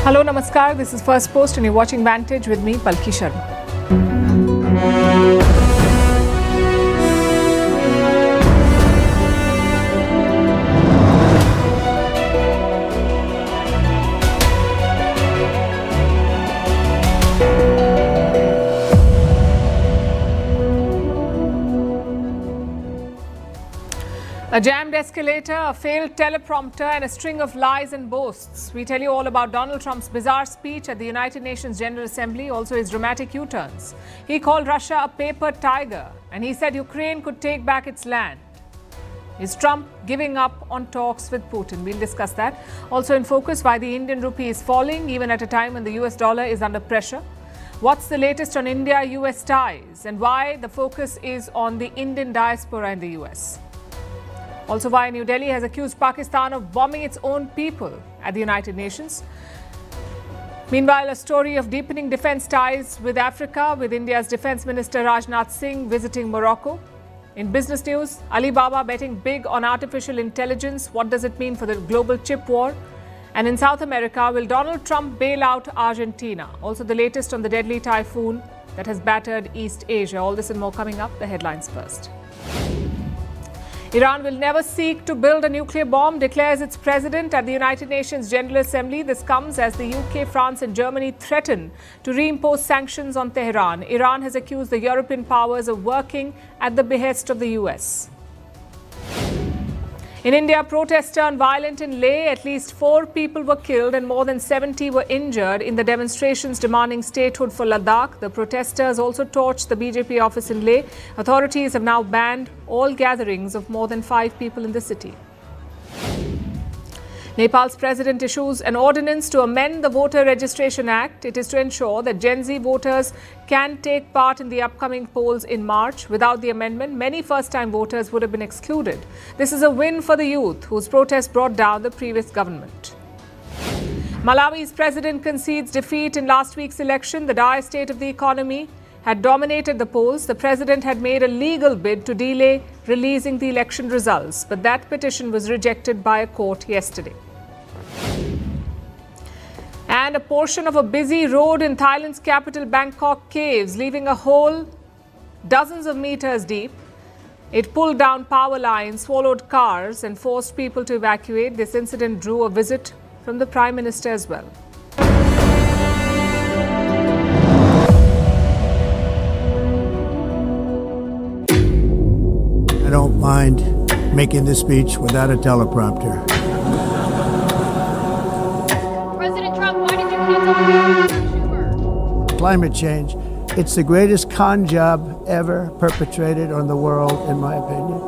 Hello, Namaskar. This is Firstpost and you're watching Vantage with me, Palki Sharma. A jammed escalator, a failed teleprompter and a string of lies and boasts. We tell you all about Donald Trump's bizarre speech at the United Nations General Assembly, also his dramatic U-turns. He called Russia a paper tiger and he said Ukraine could take back its land. Is Trump giving up on talks with Putin? We'll discuss that. Also in focus, why the Indian rupee is falling even at a time when the US dollar is under pressure. What's the latest on India-US ties and why the focus is on the Indian diaspora in the US. Also, why New Delhi has accused Pakistan of bombing its own people at the United Nations. Meanwhile, a story of deepening defense ties with Africa, with India's Defense Minister Rajnath Singh visiting Morocco. In business news, Alibaba betting big on artificial intelligence. What does it mean for the global chip war? And in South America, will Donald Trump bail out Argentina? Also, the latest on the deadly typhoon that has battered East Asia. All this and more coming up. The headlines first. Iran will never seek to build a nuclear bomb, declares its president at the United Nations General Assembly. This comes as the UK, France and Germany threaten to reimpose sanctions on Tehran. Iran has accused the European powers of working at the behest of the US. In India, protests turned violent in Leh. At least 4 people were killed and more than 70 were injured in the demonstrations demanding statehood for Ladakh. The protesters also torched the BJP office in Leh. Authorities have now banned all gatherings of more than 5 people in the city. Nepal's president issues an ordinance to amend the Voter Registration Act. It is to ensure that Gen Z voters can take part in the upcoming polls in March. Without the amendment, many first-time voters would have been excluded. This is a win for the youth, whose protests brought down the previous government. Malawi's president concedes defeat in last week's election. The dire state of the economy had dominated the polls. The president had made a legal bid to delay releasing the election results, but that petition was rejected by a court yesterday. And a portion of a busy road in Thailand's capital Bangkok caves, leaving a hole dozens of meters deep. It pulled down power lines, swallowed cars and forced people to evacuate. This incident drew a visit from the Prime Minister as well. I don't mind making this speech without a teleprompter. President Trump, why did you cancel the meeting with Chuck Schumer? Climate change, it's the greatest con job ever perpetrated on the world, in my opinion.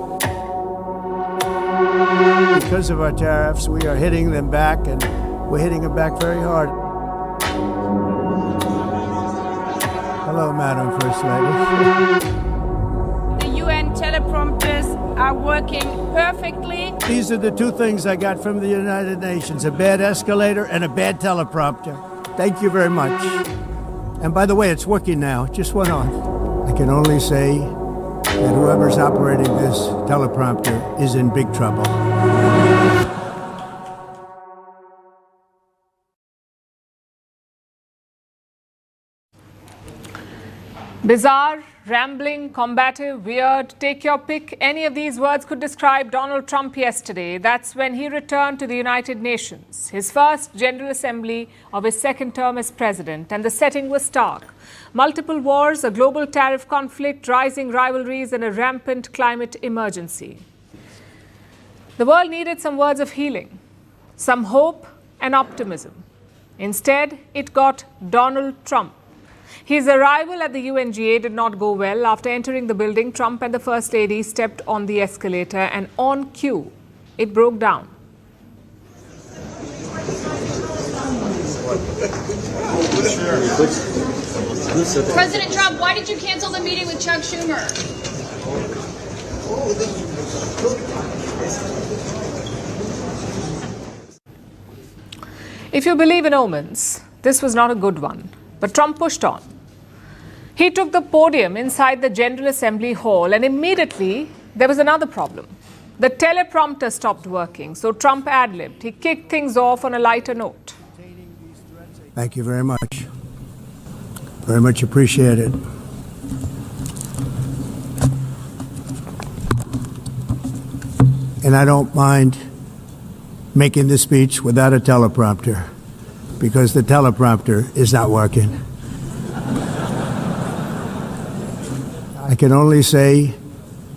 Because of our tariffs, we are hitting them back, and we're hitting them back very hard. Hello, Madam First Lady. The UN teleprompters are working perfectly. These are the 2 things I got from the United Nations, a bad escalator and a bad teleprompter. Thank you very much. And by the way, it's working now. It just went off. I can only say that whoever's operating this teleprompter is in big trouble. Bizarre, rambling, combative, weird, take your pick. Any of these words could describe Donald Trump yesterday. That's when he returned to the United Nations, his first General Assembly of his second term as president. And the setting was stark. Multiple wars, a global tariff conflict, rising rivalries and a rampant climate emergency. The world needed some words of healing, some hope and optimism. Instead, it got Donald Trump. His arrival at the UNGA did not go well. After entering the building, Trump and the First Lady stepped on the escalator and on cue, it broke down. President Trump, why did you cancel the meeting with Chuck Schumer? If you believe in omens, this was not a good one. But Trump pushed on. He took the podium inside the General Assembly hall and immediately there was another problem. The teleprompter stopped working, so Trump ad-libbed. He kicked things off on a lighter note. Thank you very much. Very much appreciated. And I don't mind making the speech without a teleprompter, because the teleprompter is not working. I can only say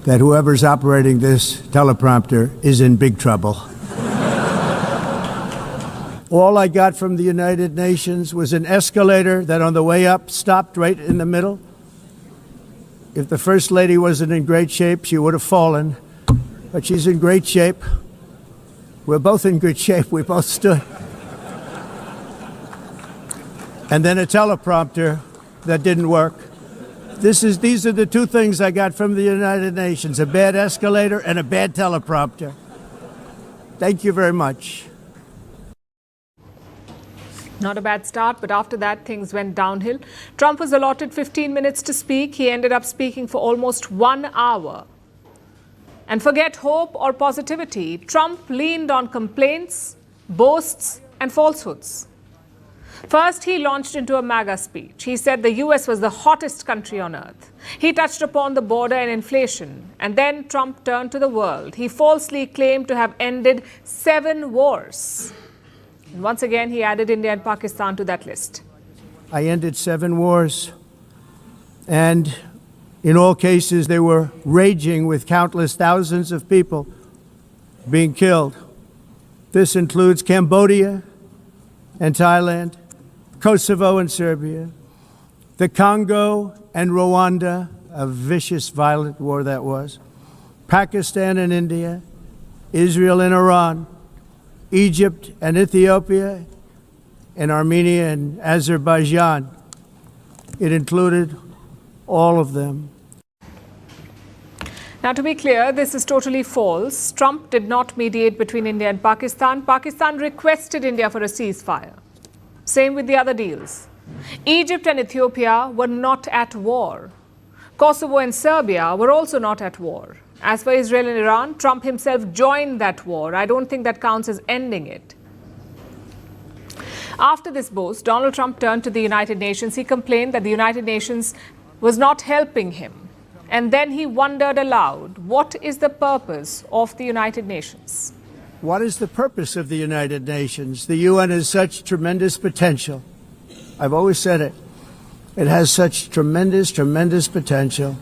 that whoever's operating this teleprompter is in big trouble. All I got from the United Nations was an escalator that on the way up stopped right in the middle. If the First Lady wasn't in great shape, she would have fallen. But she's in great shape. We're both in good shape. We both stood. And then a teleprompter that didn't work. These are the two things I got from the United Nations, a bad escalator and a bad teleprompter. Thank you very much. Not a bad start, but after that, things went downhill. Trump was allotted 15 minutes to speak. He ended up speaking for almost 1 hour. And forget hope or positivity, Trump leaned on complaints, boasts, and falsehoods. First, he launched into a MAGA speech. He said the US was the hottest country on earth. He touched upon the border and inflation. And then Trump turned to the world. He falsely claimed to have ended 7 wars. And once again, he added India and Pakistan to that list. I ended 7 wars. And in all cases, they were raging with countless thousands of people being killed. This includes Cambodia and Thailand, Kosovo and Serbia, the Congo and Rwanda, a vicious, violent war that was, Pakistan and India, Israel and Iran, Egypt and Ethiopia, and Armenia and Azerbaijan. It included all of them. Now, to be clear, this is totally false. Trump did not mediate between India and Pakistan. Pakistan requested India for a ceasefire. Same with the other deals. Egypt and Ethiopia were not at war. Kosovo and Serbia were also not at war. As for Israel and Iran, Trump himself joined that war. I don't think that counts as ending it. After this boast, Donald Trump turned to the United Nations. He complained that the United Nations was not helping him. And then he wondered aloud, what is the purpose of the United Nations? What is the purpose of the United Nations? The UN has such tremendous potential. I've always said it. It has such tremendous, tremendous potential.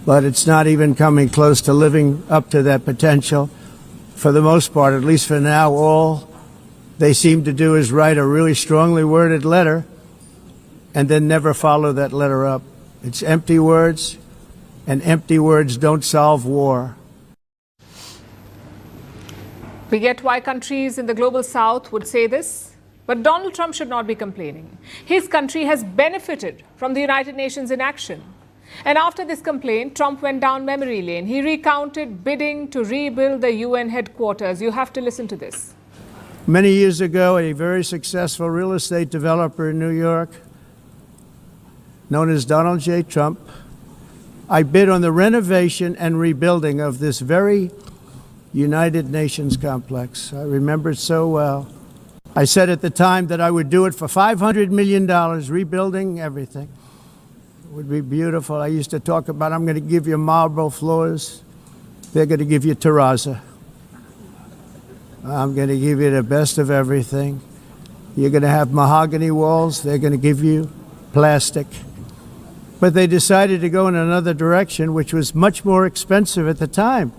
But it's not even coming close to living up to that potential. For the most part, at least for now, all they seem to do is write a really strongly worded letter and then never follow that letter up. It's empty words, and empty words don't solve war. We get why countries in the global south would say this, but Donald Trump should not be complaining. His country has benefited from the United Nations in action. And after this complaint, Trump went down memory lane. He recounted bidding to rebuild the UN headquarters. You have to listen to this. Many years ago, a very successful real estate developer in New York, known as Donald J. Trump, I bid on the renovation and rebuilding of this very United Nations complex. I remember it so well. I said at the time that I would do it for $500 million, rebuilding everything. It would be beautiful. I used to talk about, I'm going to give you marble floors. They're going to give you terrazzo. I'm going to give you the best of everything. You're going to have mahogany walls. They're going to give you plastic. But they decided to go in another direction, which was much more expensive at the time.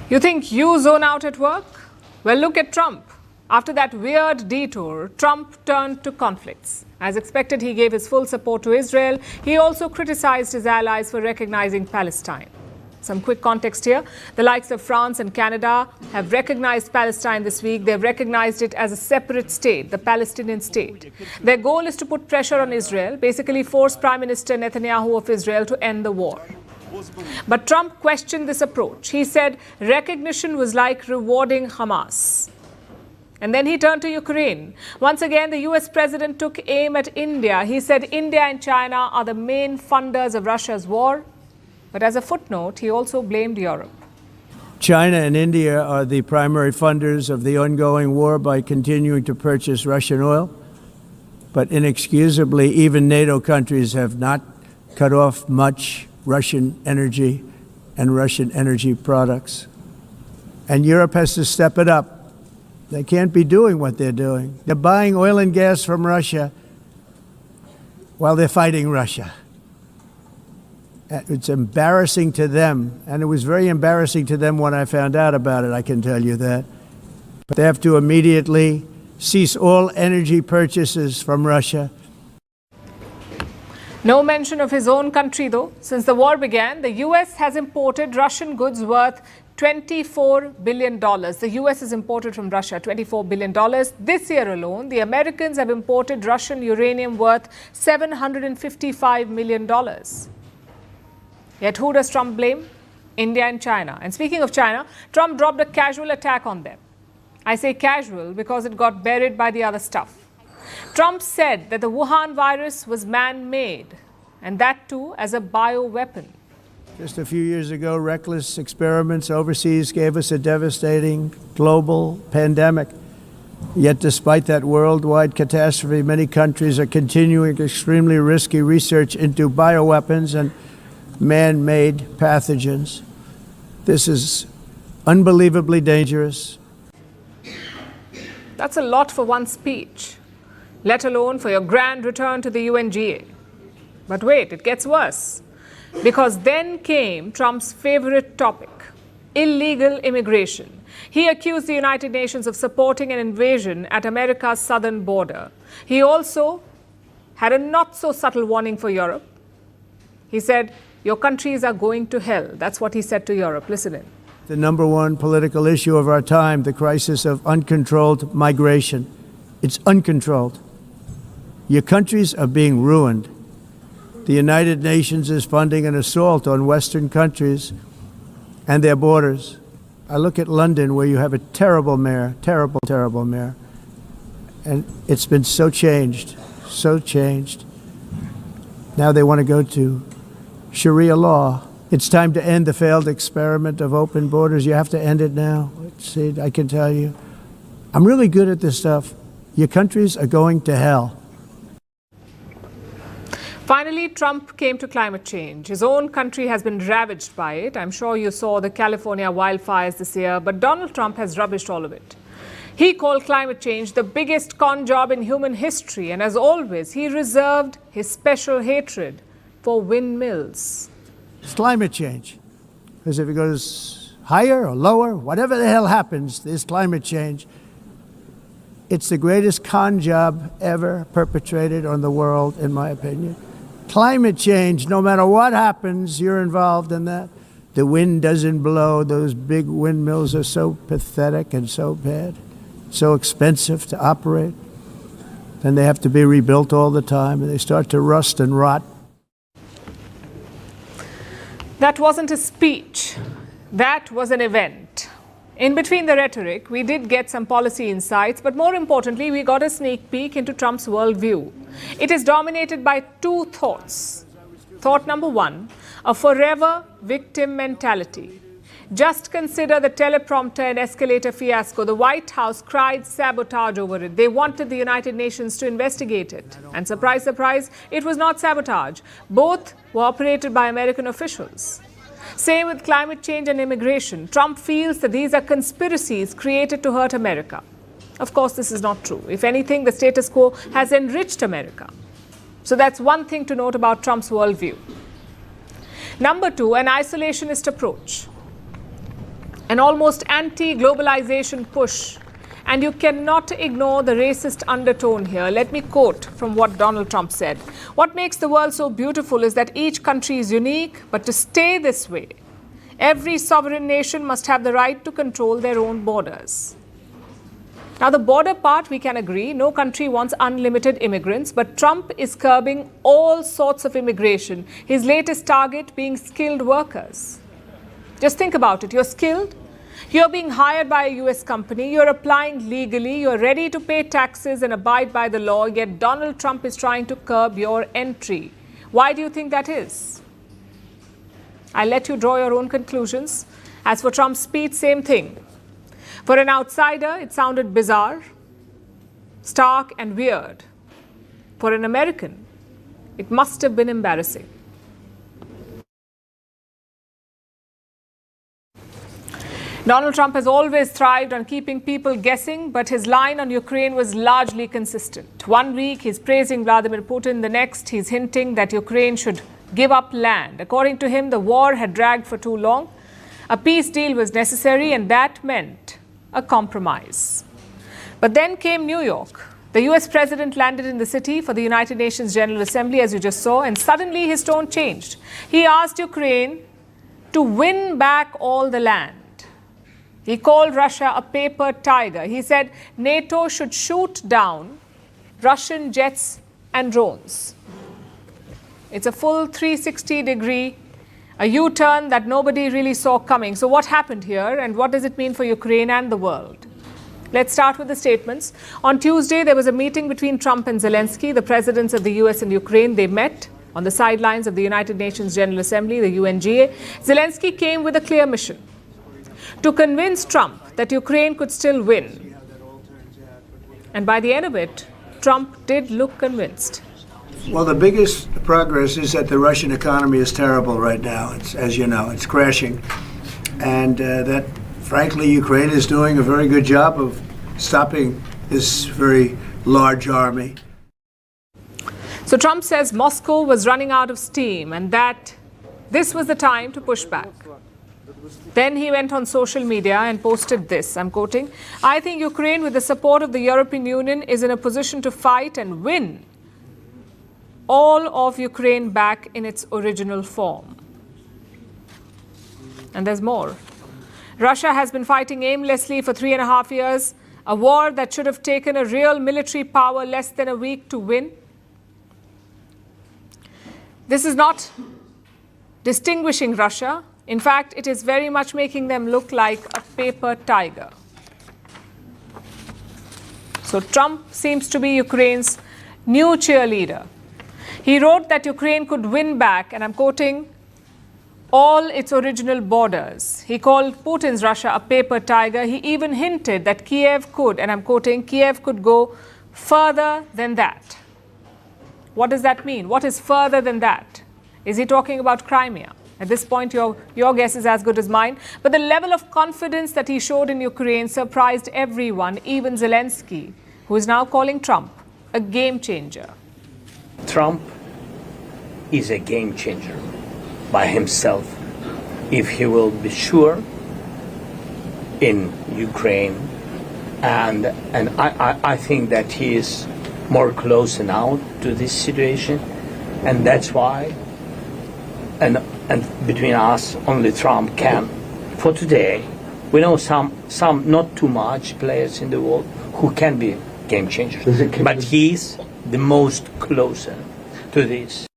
You think you zone out at work? Well, look at Trump. After that weird detour, Trump turned to conflicts. As expected, he gave his full support to Israel. He also criticized his allies for recognizing Palestine. Some quick context here. The likes of France and Canada have recognized Palestine this week. They've recognized it as a separate state, the Palestinian state. Their goal is to put pressure on Israel, basically force Prime Minister Netanyahu of Israel to end the war. But Trump questioned this approach. He said recognition was like rewarding Hamas. And then he turned to Ukraine. Once again, the US president took aim at India. He said India and China are the main funders of Russia's war. But as a footnote, he also blamed Europe. China and India are the primary funders of the ongoing war by continuing to purchase Russian oil. But inexcusably, even NATO countries have not cut off much Russian energy and Russian energy products. And Europe has to step it up. They can't be doing what they're doing. They're buying oil and gas from Russia while they're fighting Russia. It's embarrassing to them, and it was very embarrassing to them when I found out about it, I can tell you that. But they have to immediately cease all energy purchases from Russia. No mention of his own country, though. Since the war began, the U.S. has imported Russian goods worth $24 billion. The U.S. has imported from Russia $24 billion. This year alone, the Americans have imported Russian uranium worth $755 million. Yet who does Trump blame? India and China. And speaking of China, Trump dropped a casual attack on them. I say casual because it got buried by the other stuff. Trump said that the Wuhan virus was man-made, and that too as a bioweapon. Just a few years ago, reckless experiments overseas gave us a devastating global pandemic. Yet despite that worldwide catastrophe, many countries are continuing extremely risky research into bioweapons and man-made pathogens. This is unbelievably dangerous. That's a lot for one speech, let alone for your grand return to the UNGA. But wait, it gets worse. Because then came Trump's favorite topic, illegal immigration. He accused the United Nations of supporting an invasion at America's southern border. He also had a not-so-subtle warning for Europe. He said, your countries are going to hell. That's what he said to Europe. Listen in. The number one political issue of our time, the crisis of uncontrolled migration. It's uncontrolled. Your countries are being ruined. The United Nations is funding an assault on Western countries and their borders. I look at London, where you have a terrible mayor, terrible mayor. And it's been so changed. Now they want to go to Sharia law. It's time to end the failed experiment of open borders. You have to end it now. See, I can tell you. I'm really good at this stuff. Your countries are going to hell. Finally, Trump came to climate change. His own country has been ravaged by it. I'm sure you saw the California wildfires this year, but Donald Trump has rubbished all of it. He called climate change the biggest con job in human history, and as always, he reserved his special hatred for windmills. It's climate change. Because if it goes higher or lower, whatever the hell happens, there's climate change. It's the greatest con job ever perpetrated on the world, in my opinion. Climate change, no matter what happens, you're involved in that. The wind doesn't blow. Those big windmills are so pathetic and so bad, so expensive to operate. And they have to be rebuilt all the time, and they start to rust and rot. That wasn't a speech. That was an event. In between the rhetoric, we did get some policy insights, but more importantly, we got a sneak peek into Trump's worldview. It is dominated by two thoughts. Thought number one, a forever victim mentality. Just consider the teleprompter and escalator fiasco. The White House cried sabotage over it. They wanted the United Nations to investigate it. And surprise, surprise, it was not sabotage. Both were operated by American officials. Same with climate change and immigration. Trump feels that these are conspiracies created to hurt America. Of course, this is not true. If anything, the status quo has enriched America. So that's one thing to note about Trump's worldview. Number two, an isolationist approach. An almost anti-globalization push. And you cannot ignore the racist undertone here. Let me quote from what Donald Trump said. What makes the world so beautiful is that each country is unique, but to stay this way, every sovereign nation must have the right to control their own borders. Now, the border part, we can agree. No country wants unlimited immigrants, but Trump is curbing all sorts of immigration, his latest target being skilled workers. Just think about it. You're skilled. You're being hired by a US company. You're applying legally. You're ready to pay taxes and abide by the law. Yet Donald Trump is trying to curb your entry. Why do you think that is? I'll let you draw your own conclusions. As for Trump's speech, same thing. For an outsider, it sounded bizarre, stark and weird. For an American, it must have been embarrassing. Donald Trump has always thrived on keeping people guessing, but his line on Ukraine was largely consistent. One week, he's praising Vladimir Putin. The next, he's hinting that Ukraine should give up land. According to him, the war had dragged for too long. A peace deal was necessary, and that meant a compromise. But then came New York. The US president landed in the city for the United Nations General Assembly, as you just saw, and suddenly his tone changed. He asked Ukraine to win back all the land. He called Russia a paper tiger. He said NATO should shoot down Russian jets and drones. It's a full 360-degree, a U-turn that nobody really saw coming. So what happened here, and what does it mean for Ukraine and the world? Let's start with the statements. On Tuesday, there was a meeting between Trump and Zelensky, the presidents of the US and Ukraine. They met on the sidelines of the United Nations General Assembly, the UNGA. Zelensky came with a clear mission: to convince Trump that Ukraine could still win. And by the end of it, Trump did look convinced. Well, the biggest progress is that the Russian economy is terrible right now. It's, as you know, it's crashing. And that, frankly, Ukraine is doing a very good job of stopping this very large army. So Trump says Moscow was running out of steam and that this was the time to push back. Then he went on social media and posted this, I'm quoting, "I think Ukraine, with the support of the European Union, is in a position to fight and win all of Ukraine back in its original form." And there's more. Russia has been fighting aimlessly for 3.5 years, a war that should have taken a real military power less than a week to win. This is not distinguishing Russia. In fact, it is very much making them look like a paper tiger. So Trump seems to be Ukraine's new cheerleader. He wrote that Ukraine could win back, and I'm quoting, all its original borders. He called Putin's Russia a paper tiger. He even hinted that Kiev could, and I'm quoting, Kiev could go further than that. What does that mean? What is further than that? Is he talking about Crimea? At this point, your guess is as good as mine. But the level of confidence that he showed in Ukraine surprised everyone, even Zelensky, who is now calling Trump a game changer. Trump is a game changer by himself if he will be sure in Ukraine. And I think that he is more close now to this situation. And that's why, and between us, only Trump can. For today, we know some not too much players in the world who can be game changers, but he's the most closer to this.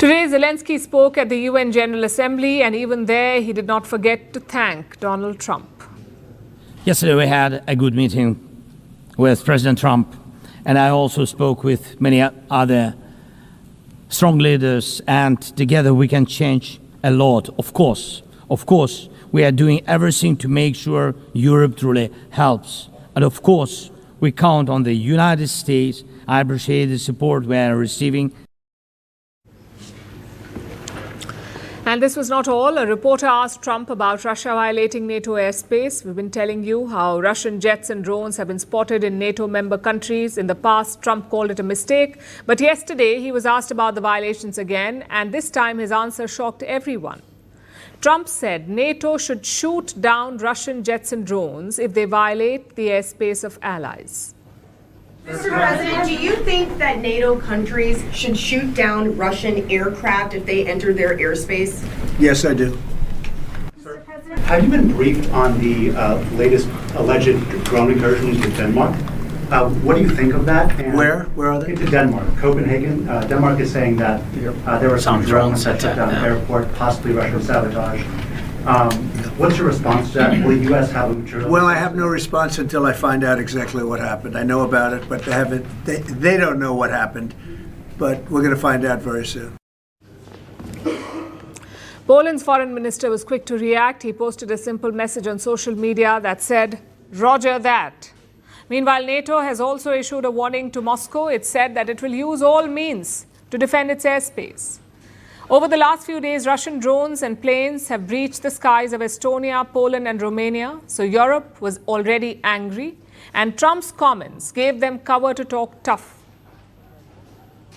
Today, Zelensky spoke at the UN General Assembly, and even there, he did not forget to thank Donald Trump. Yesterday, we had a good meeting with President Trump, and I also spoke with many other strong leaders, and together we can change a lot. Of course, we are doing everything to make sure Europe truly helps. And of course, we count on the United States. I appreciate the support we are receiving. And this was not all. A reporter asked Trump about Russia violating NATO airspace. We've been telling you how Russian jets and drones have been spotted in NATO member countries. In the past, Trump called it a mistake. But yesterday, he was asked about the violations again, and this time his answer shocked everyone. Trump said NATO should shoot down Russian jets and drones if they violate the airspace of allies. Mr. President, do you think that NATO countries should shoot down Russian aircraft if they enter their airspace? Yes, I do. Mr. President, have you been briefed on the latest alleged drone incursion into Denmark? What do you think of that? And Where are they? Into Denmark, Copenhagen. Denmark is saying that there were some drones that shut down the airport, possibly Russian sabotage. What's your response to that? Will the U.S. have a material? Well, I have no response until I find out exactly what happened. I know about it, but they don't know what happened. But we're going to find out very soon. Poland's foreign minister was quick to react. He posted a simple message on social media that said, "Roger that." Meanwhile, NATO has also issued a warning to Moscow. It said that it will use all means to defend its airspace. Over the last few days, Russian drones and planes have breached the skies of Estonia, Poland and Romania. So Europe was already angry, and Trump's comments gave them cover to talk tough.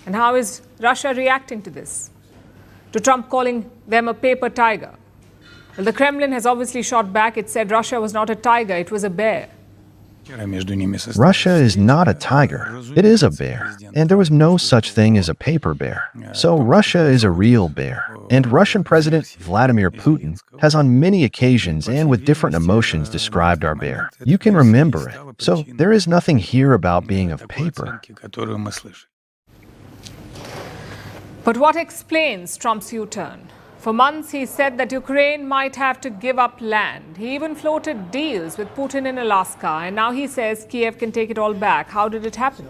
And how is Russia reacting to this? To Trump calling them a paper tiger? Well, the Kremlin has obviously shot back. It said Russia was not a tiger, it was a bear. Russia is not a tiger. It is a bear. And there was no such thing as a paper bear. So Russia is a real bear. And Russian President Vladimir Putin has on many occasions and with different emotions described our bear. You can remember it. So there is nothing here about being of paper. But what explains Trump's U-turn? For months, he said that Ukraine might have to give up land. He even floated deals with Putin in Alaska. And now he says Kiev can take it all back. How did it happen?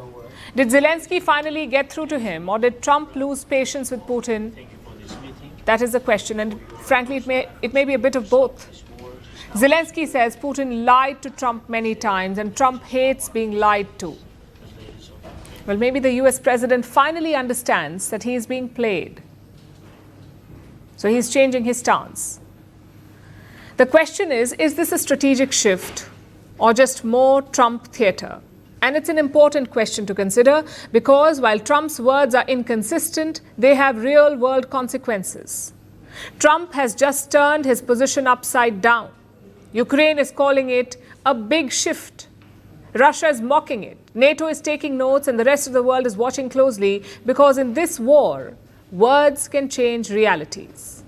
Did Zelensky finally get through to him? Or did Trump lose patience with Putin? That is the question. And frankly, it may be a bit of both. Zelensky says Putin lied to Trump many times, and Trump hates being lied to. Well, maybe the US president finally understands that he is being played. So he's changing his stance. The question is this a strategic shift or just more Trump theater? And it's an important question to consider because while Trump's words are inconsistent, they have real-world consequences. Trump has just turned his position upside down. Ukraine is calling it a big shift. Russia is mocking it. NATO is taking notes and the rest of the world is watching closely because in this war, words can change realities.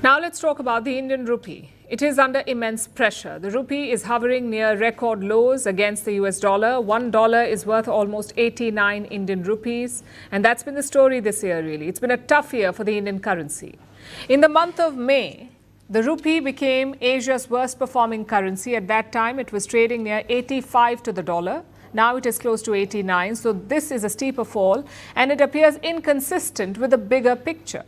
Now let's talk about the Indian rupee. It is under immense pressure. The rupee is hovering near record lows against the US dollar. $1 is worth almost 89 Indian rupees. And that's been the story this year, really. It's been a tough year for the Indian currency. In the month of May, the rupee became Asia's worst performing currency. At that time, it was trading near 85 to the dollar. Now it is close to 89. So this is a steeper fall, and it appears inconsistent with the bigger picture.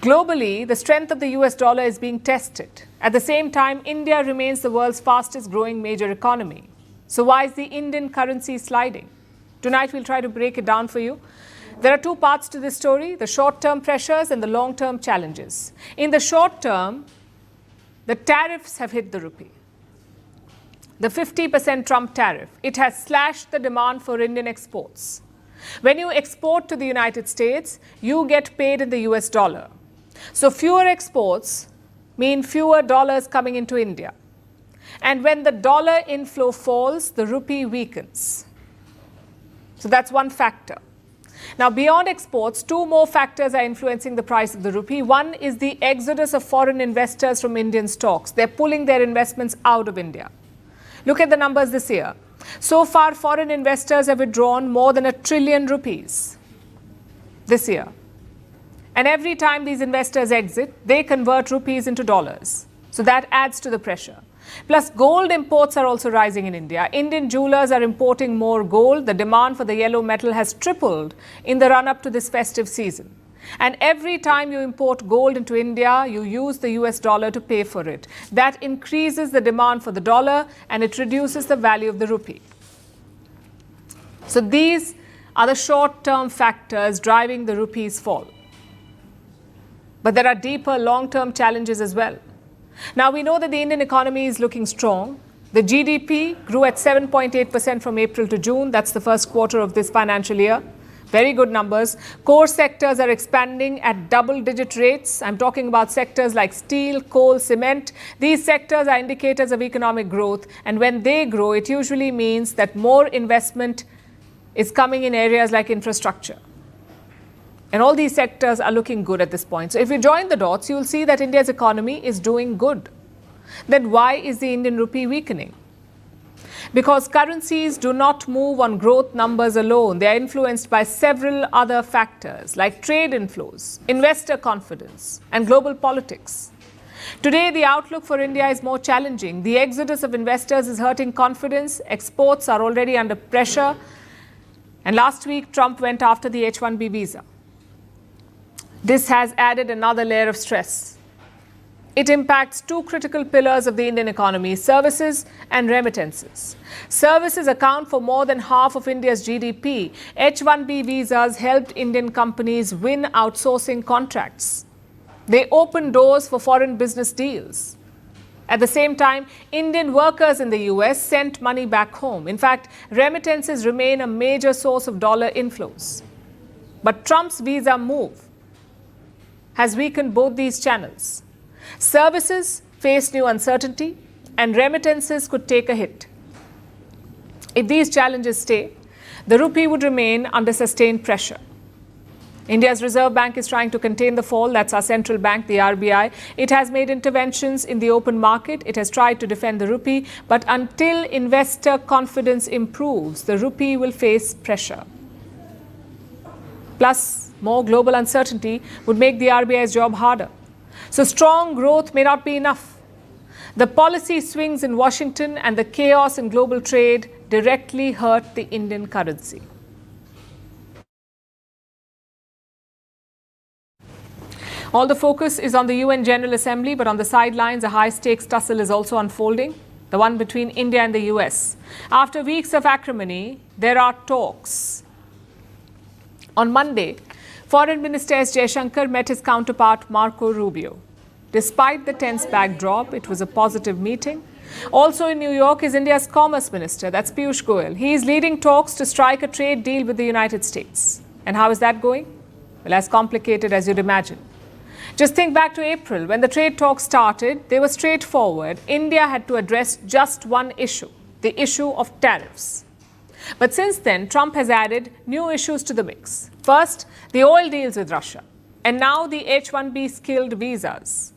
Globally, the strength of the US dollar is being tested. At the same time, India remains the world's fastest growing major economy. So why is the Indian currency sliding? Tonight, we'll try to break it down for you. There are two parts to this story, the short-term pressures and the long-term challenges. In the short term, the tariffs have hit the rupee. The 50% Trump tariff, it has slashed the demand for Indian exports. When you export to the United States, you get paid in the US dollar. So fewer exports mean fewer dollars coming into India. And when the dollar inflow falls, the rupee weakens. So that's one factor. Now, beyond exports, two more factors are influencing the price of the rupee. One is the exodus of foreign investors from Indian stocks. They're pulling their investments out of India. Look at the numbers this year. So far, foreign investors have withdrawn more than ₹1 trillion this year. And every time these investors exit, they convert rupees into dollars. So that adds to the pressure. Plus, gold imports are also rising in India. Indian jewelers are importing more gold. The demand for the yellow metal has tripled in the run-up to this festive season. And every time you import gold into India, you use the US dollar to pay for it. That increases the demand for the dollar and it reduces the value of the rupee. So these are the short-term factors driving the rupee's fall. But there are deeper long-term challenges as well. Now we know that the Indian economy is looking strong. The GDP grew at 7.8% from April to June. That's the first quarter of this financial year. Very good numbers. Core sectors are expanding at double-digit rates. I'm talking about sectors like steel, coal, cement. These sectors are indicators of economic growth. And when they grow, it usually means that more investment is coming in areas like infrastructure. And all these sectors are looking good at this point. So if you join the dots, you'll see that India's economy is doing good. then why is the Indian rupee weakening? Because currencies do not move on growth numbers alone. They are influenced by several other factors like trade inflows, investor confidence, and global politics. Today, the outlook for India is more challenging. The exodus of investors is hurting confidence. Exports are already under pressure. And last week, Trump went after the H-1B visa. This has added another layer of stress. It impacts two critical pillars of the Indian economy, services and remittances. Services account for more than half of India's GDP. H-1B visas helped Indian companies win outsourcing contracts. They opened doors for foreign business deals. At the same time, Indian workers in the US sent money back home. In fact, remittances remain a major source of dollar inflows. But Trump's visa move has weakened both these channels. Services face new uncertainty, and remittances could take a hit. If these challenges stay, the rupee would remain under sustained pressure. India's Reserve Bank is trying to contain the fall. That's our central bank, the RBI. It has made interventions in the open market. It has tried to defend the rupee. But until investor confidence improves, the rupee will face pressure. Plus, more global uncertainty would make the RBI's job harder. So strong growth may not be enough. The policy swings in Washington and the chaos in global trade directly hurt the Indian currency. All the focus is on the UN General Assembly, but on the sidelines, a high-stakes tussle is also unfolding, the one between India and the US. After weeks of acrimony, there are talks. On Monday, Foreign Minister S. Jaishankar met his counterpart Marco Rubio. Despite the tense backdrop, it was a positive meeting. Also in New York is India's Commerce Minister, that's Piyush Goyal. He is leading talks to strike a trade deal with the United States. And how is that going? Well, as complicated as you'd imagine. Just think back to April, when the trade talks started, they were straightforward. India had to address just one issue, the issue of tariffs. But since then, Trump has added new issues to the mix. First, the oil deals with Russia, and now the H-1B skilled visas.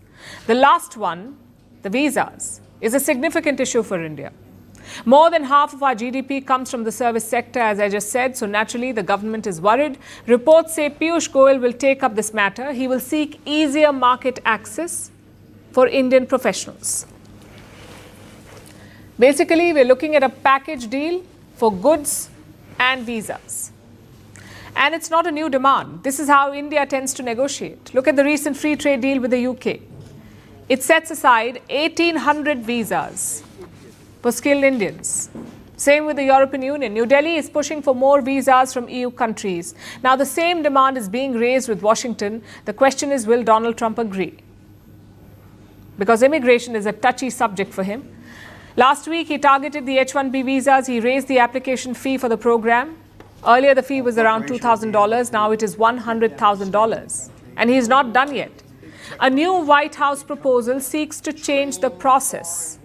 The last one, the visas, is a significant issue for India. More than half of our GDP comes from the service sector, as I just said, so naturally the government is worried. Reports say Piyush Goyal will take up this matter. He will seek easier market access for Indian professionals. Basically, we're looking at a package deal for goods and visas. And it's not a new demand. This is how India tends to negotiate. Look at the recent free trade deal with the UK. It sets aside 1,800 visas for skilled Indians. Same with the European Union. New Delhi is pushing for more visas from EU countries. Now, the same demand is being raised with Washington. The question is, will Donald Trump agree? Because immigration is a touchy subject for him. Last week, he targeted the H-1B visas. He raised the application fee for the program. Earlier, the fee was around $2,000. Now it is $100,000. And he's not done yet. A new White House proposal seeks to change the process.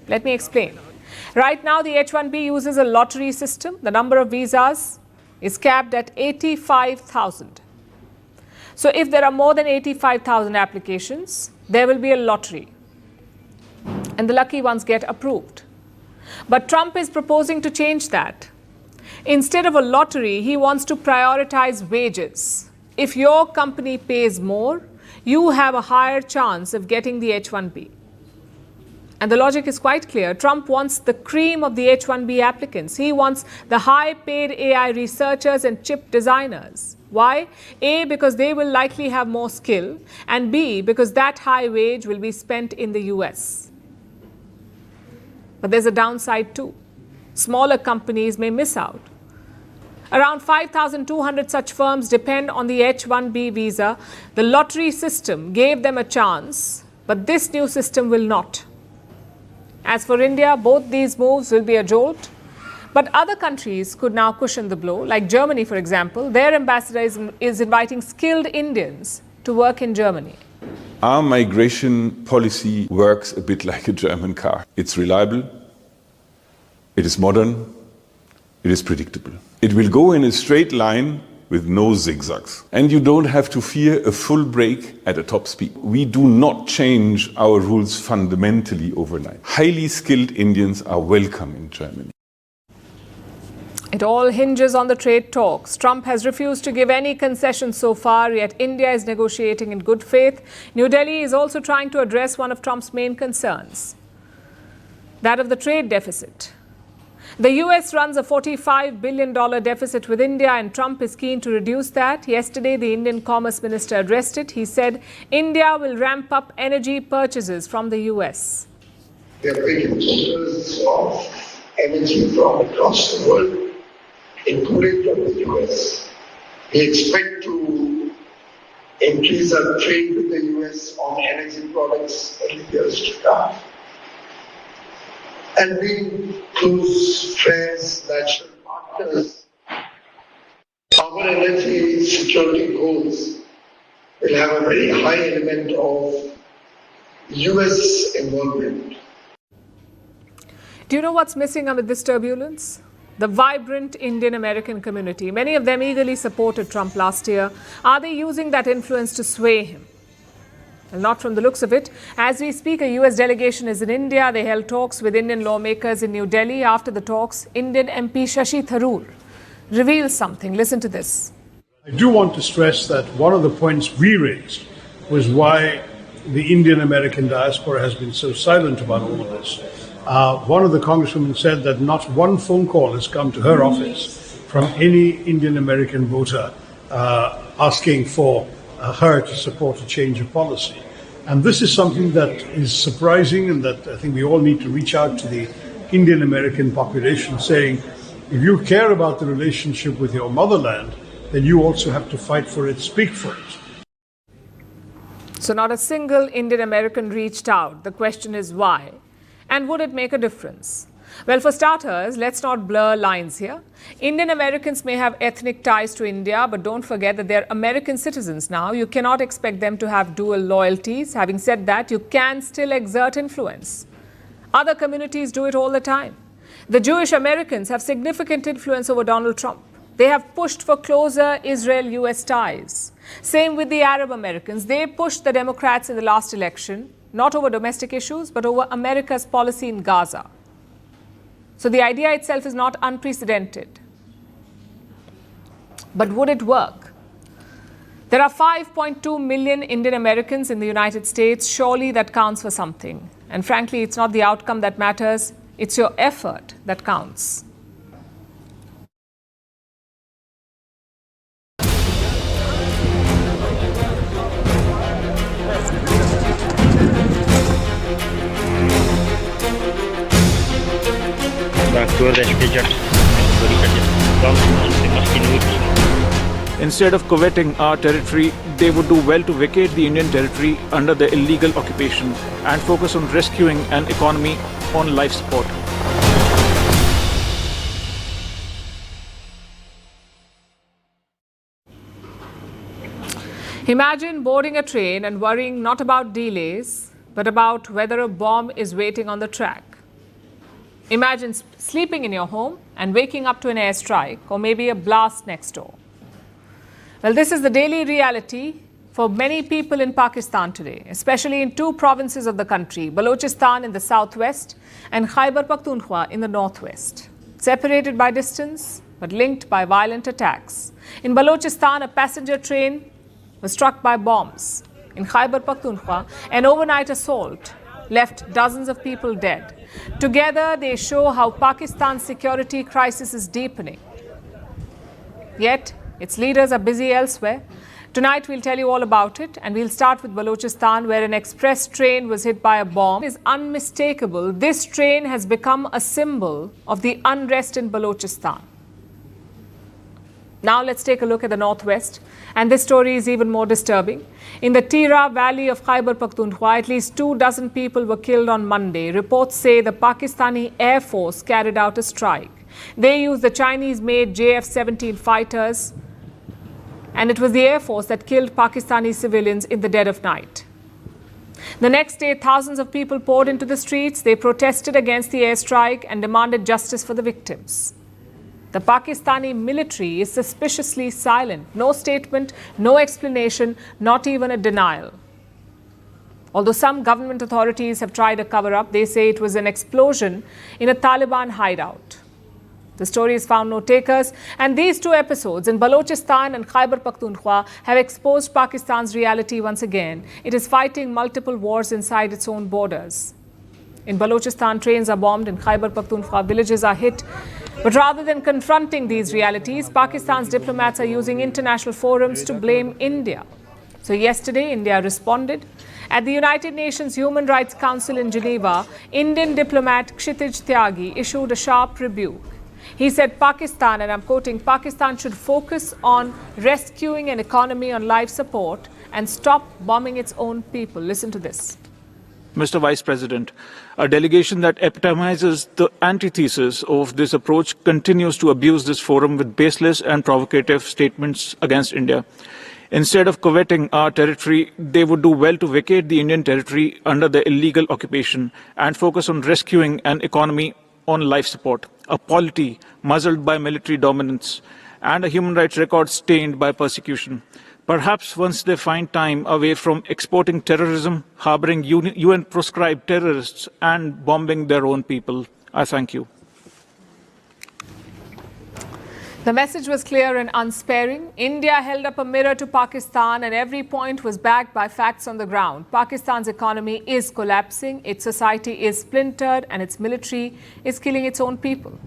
Let me explain. Right now, the H-1B uses a lottery system. The number of visas is capped at 85,000. So if there are more than 85,000 applications, there will be a lottery. And the lucky ones get approved. But Trump is proposing to change that. Instead of a lottery, he wants to prioritize wages. If your company pays more, you have a higher chance of getting the H-1B. And the logic is quite clear. Trump wants the cream of the H-1B applicants. He wants the high-paid AI researchers and chip designers. Why? A, because they will likely have more skill, and B, because that high wage will be spent in the US. But there's a downside too. Smaller companies may miss out. Around 5,200 such firms depend on the H-1B visa. The lottery system gave them a chance, but this new system will not. As for India, both these moves will be a jolt. But other countries could now cushion the blow, like Germany, for example. Their ambassador is inviting skilled Indians to work in Germany. Our migration policy works a bit like a German car. It's reliable, it is modern, it is predictable. It will go in a straight line with no zigzags. And you don't have to fear a full brake at a top speed. We do not change our rules fundamentally overnight. Highly skilled Indians are welcome in Germany. It all hinges on the trade talks. Trump has refused to give any concessions so far, yet India is negotiating in good faith. New Delhi is also trying to address one of Trump's main concerns, that of the trade deficit. The US runs a $45 billion deficit with India, and Trump is keen to reduce that. Yesterday, the Indian Commerce Minister addressed it. He said India will ramp up energy purchases from the US. They are big importers of energy from across the world, including from the US. We expect to increase our trade with the US on energy products in the years to come. And being close friends, natural partners, our energy security goals will have a very high element of US involvement. Do you know what's missing amid this turbulence? The vibrant Indian American community. Many of them eagerly supported Trump last year. Are they using that influence to sway him? Well, not from the looks of it. As we speak, a US delegation is in India. They held talks with Indian lawmakers in New Delhi. After the talks, Indian MP Shashi Tharoor reveals something. Listen to this. I do want to stress that one of the points we raised was why the Indian American diaspora has been so silent about all of this. One of the congresswomen said that not one phone call has come to her office from any Indian American voter asking for her to support a change of policy. And this is something that is surprising, and that I think we all need to reach out to the Indian American population saying, if you care about the relationship with your motherland, then you also have to fight for it, speak for it. So not a single Indian American reached out. The question is why? And would it make a difference? Well, for starters, let's not blur lines here. Indian Americans may have ethnic ties to India, but don't forget that they're American citizens now. You cannot expect them to have dual loyalties. Having said that, you can still exert influence. Other communities do it all the time. The Jewish Americans have significant influence over Donald Trump. They have pushed for closer Israel-US ties. Same with the Arab Americans. They pushed the Democrats in the last election, not over domestic issues, but over America's policy in Gaza. So the idea itself is not unprecedented. But would it work? There are 5.2 million Indian Americans in the United States. Surely that counts for something. And frankly, it's not the outcome that matters. It's your effort that counts. Instead of coveting our territory, they would do well to vacate the Indian territory under the illegal occupation and focus on rescuing an economy on life support. Imagine boarding a train and worrying not about delays, but about whether a bomb is waiting on the track. Imagine sleeping in your home and waking up to an airstrike or maybe a blast next door. Well, this is the daily reality for many people in Pakistan today, especially in two provinces of the country, Balochistan in the southwest and Khyber Pakhtunkhwa in the northwest. Separated by distance, but linked by violent attacks. In Balochistan, a passenger train was struck by bombs. In Khyber Pakhtunkhwa, an overnight assault left dozens of people dead. Together, they show how Pakistan's security crisis is deepening. Yet, its leaders are busy elsewhere. Tonight, we'll tell you all about it, and we'll start with Balochistan, where an express train was hit by a bomb. It is unmistakable. This train has become a symbol of the unrest in Balochistan. Now let's take a look at the northwest, and this story is even more disturbing. In the Tira Valley of Khyber Pakhtunkhwa, at least 24 people were killed on Monday. Reports say the Pakistani Air Force carried out a strike. They used the Chinese-made JF-17 fighters, and it was the Air Force that killed Pakistani civilians in the dead of night. The next day, thousands of people poured into the streets. They protested against the airstrike and demanded justice for the victims. The Pakistani military is suspiciously silent. No statement, no explanation, not even a denial. Although some government authorities have tried a cover-up, they say it was an explosion in a Taliban hideout. The story has found no takers, and these two episodes in Balochistan and Khyber Pakhtunkhwa have exposed Pakistan's reality once again. It is fighting multiple wars inside its own borders. In Balochistan, trains are bombed. In Khyber Pakhtunkhwa, villages are hit. But rather than confronting these realities, Pakistan's diplomats are using international forums to blame India. So yesterday, India responded. At the United Nations Human Rights Council in Geneva, Indian diplomat Kshitij Tyagi issued a sharp rebuke. He said Pakistan, and I'm quoting, Pakistan should focus on rescuing an economy on life support and stop bombing its own people. Listen to this. Mr. Vice President, a delegation that epitomizes the antithesis of this approach continues to abuse this forum with baseless and provocative statements against India. Instead of coveting our territory, they would do well to vacate the Indian territory under the illegal occupation and focus on rescuing an economy on life support, a polity muzzled by military dominance, and a human rights record stained by persecution. Perhaps once they find time away from exporting terrorism, harboring UN-proscribed terrorists, and bombing their own people. I thank you. The message was clear and unsparing. India held up a mirror to Pakistan, and every point was backed by facts on the ground. Pakistan's economy is collapsing, its society is splintered, and its military is killing its own people.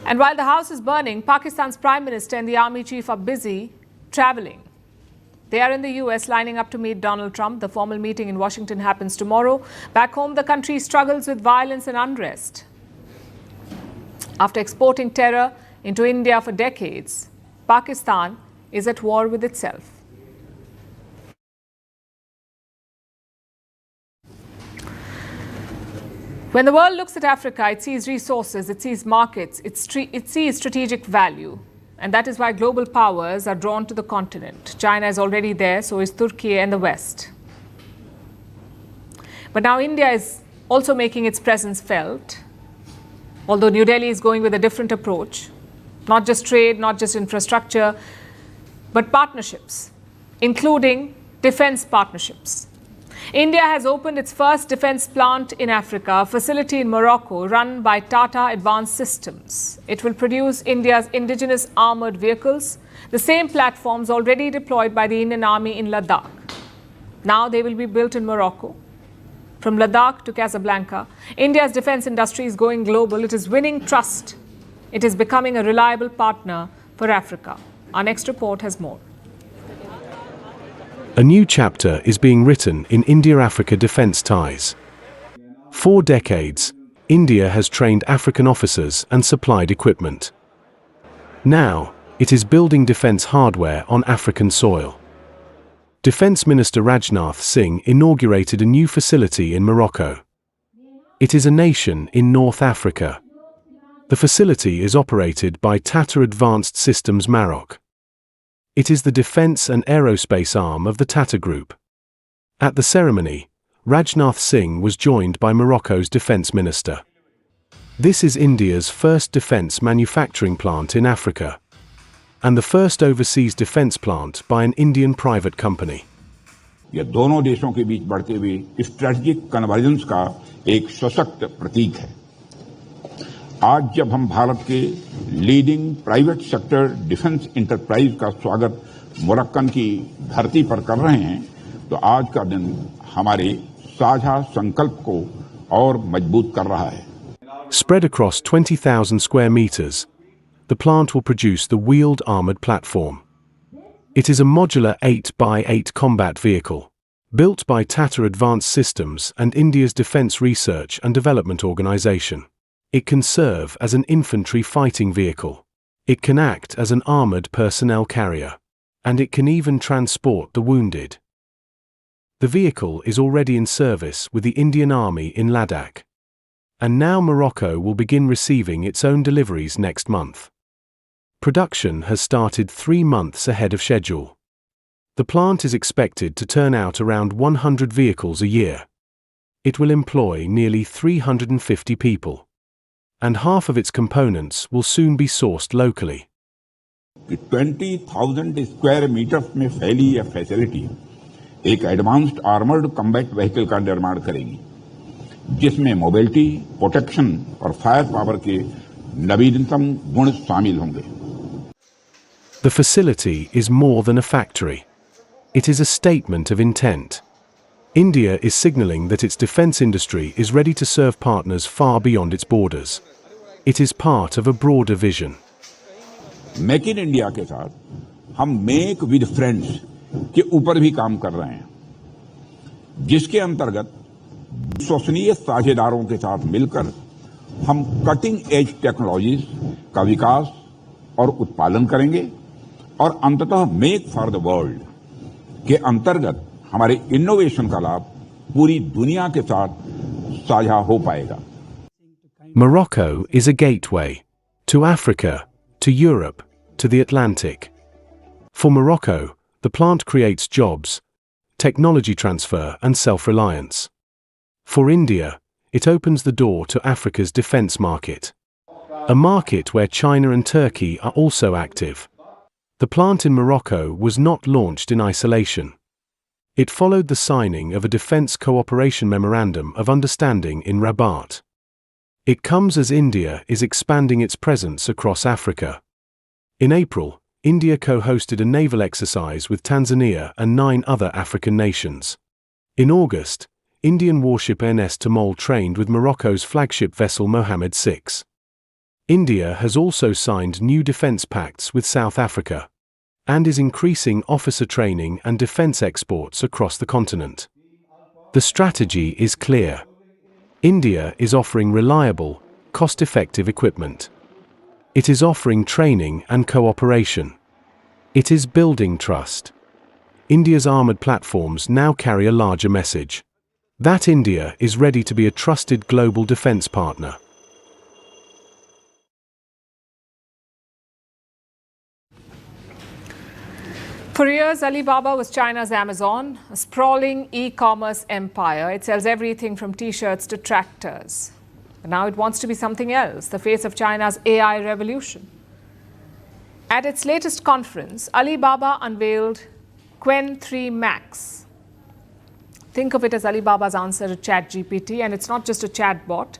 And while the house is burning, Pakistan's Prime Minister and the Army Chief are busy traveling. They are in the US lining up to meet Donald Trump. The formal meeting in Washington happens tomorrow. Back home, the country struggles with violence and unrest. After exporting terror into India for decades, Pakistan is at war with itself. When the world looks at Africa, it sees resources, it sees markets, it sees strategic value. And that is why global powers are drawn to the continent. China is already there, so is Turkey and the West. But now India is also making its presence felt, although New Delhi is going with a different approach. Not just trade, not just infrastructure, but partnerships, including defense partnerships. India has opened its first defense plant in Africa, a facility in Morocco run by Tata Advanced Systems. It will produce India's indigenous armored vehicles, the same platforms already deployed by the Indian Army in Ladakh. Now they will be built in Morocco. From Ladakh to Casablanca, India's defense industry is going global. It is winning trust. It is becoming a reliable partner for Africa. Our next report has more. A new chapter is being written in India-Africa defense ties. For decades, India has trained African officers and supplied equipment. Now, it is building defense hardware on African soil. Defense Minister Rajnath Singh inaugurated a new facility in Morocco. It is a nation in North Africa. The facility is operated by Tata Advanced Systems Maroc. It is the defense and aerospace arm of the Tata Group. At the ceremony, Rajnath Singh was joined by Morocco's defense minister. This is India's first defense manufacturing plant in Africa, and the first overseas defense plant by an Indian private company. ये दोनों देशों के बीच बढ़ते हुए strategic convergence का एक सशक्त प्रतीक है। आज जब हम भारत के leading private sector defence enterprise का स्वागत मोरक्कन की धरती पर कर रहे हैं, तो आज का दिन हमारे साझा संकल्प को और मजबूत कर रहा है। Spread across 20,000 square meters, the plant will produce the wheeled armored platform. It is a modular 8x8 combat vehicle, built by Tata Advanced Systems and India's Defence Research and Development Organisation. It can serve as an infantry fighting vehicle. It can act as an armoured personnel carrier. And it can even transport the wounded. The vehicle is already in service with the Indian Army in Ladakh. And now Morocco will begin receiving its own deliveries next month. Production has started 3 months ahead of schedule. The plant is expected to turn out around 100 vehicles a year. It will employ nearly 350 people. and half of its components will soon be sourced locally. 20,000 square meters में फैली यह facility एक advanced armoured combat vehicle का निर्माण करेगी, जिसमें mobility, protection और fire power के नवीनतम गुण शामिल होंगे. The facility is more than a factory. It is a statement of intent. India is signaling that its defense industry is ready to serve partners far beyond its borders. It is part of a broader vision. Make in India के साथ हम make with friends के ऊपर भी काम कर रहे हैं, जिसके अंतर्गत विश्वसनीय साझेदारों के साथ मिलकर हम कटिंग एज टेक्नोलॉजीज का विकास और उत्पादन करेंगे और अंततः मेक फॉर द वर्ल्ड के अंतर्गत हमारे इनोवेशन का लाभ पूरी दुनिया के साथ साझा हो पाएगा. Morocco is a gateway to Africa, to Europe, to the Atlantic. For Morocco, the plant creates jobs, technology transfer and self-reliance. For India, it opens the door to Africa's defense market, a market where China and Turkey are also active. The plant in Morocco was not launched in isolation. It followed the signing of a defense cooperation memorandum of understanding in Rabat. It comes as India is expanding its presence across Africa. In April, India co-hosted a naval exercise with Tanzania and 9 other African nations. In August, Indian warship NS Tamol trained with Morocco's flagship vessel Mohammed VI. India has also signed new defense pacts with South Africa and is increasing officer training and defense exports across the continent. The strategy is clear. India is offering reliable, cost-effective equipment. It is offering training and cooperation. It is building trust. India's armored platforms now carry a larger message: that India is ready to be a trusted global defense partner. For years, Alibaba was China's Amazon, a sprawling e-commerce empire. It sells everything from t-shirts to tractors. But now it wants to be something else, the face of China's AI revolution. At its latest conference, Alibaba unveiled Qwen 3 Max. Think of it as Alibaba's answer to ChatGPT, and it's not just a chatbot.